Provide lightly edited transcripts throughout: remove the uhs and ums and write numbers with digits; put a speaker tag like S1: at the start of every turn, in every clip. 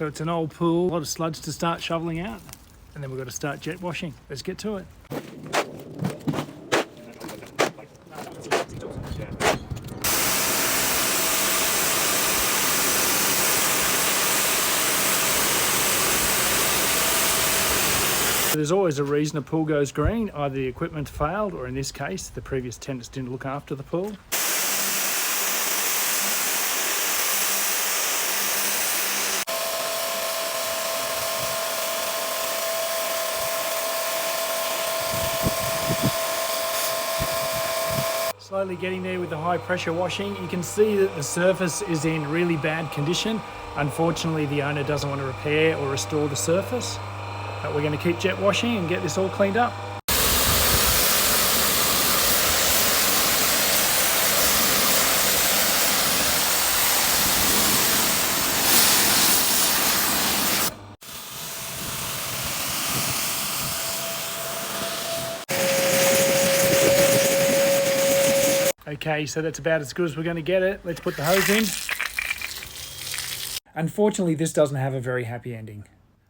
S1: So it's an old pool, a lot of sludge to start shoveling out, and then we've got to start jet washing. Let's get to it. There's always a reason a pool goes green. Either the equipment failed, or in this case, the previous tenants didn't look after the pool. Slowly getting there with the high pressure washing. You can see that the surface is in really bad condition. Unfortunately, the owner doesn't want to repair or restore the surface. But we're going to keep jet washing and get this all cleaned up. Okay, so that's about as good as we're going to get it. Let's put the hose in. Unfortunately, this doesn't have a very happy ending.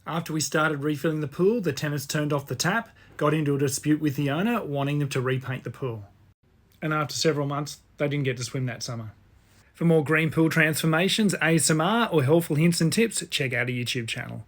S1: After we started refilling the pool, the tenants turned off the tap, got into a dispute with the owner, wanting them to repaint the pool. And after several months, they didn't get to swim that summer. For more green pool transformations, ASMR, or helpful hints and tips, check out our YouTube channel.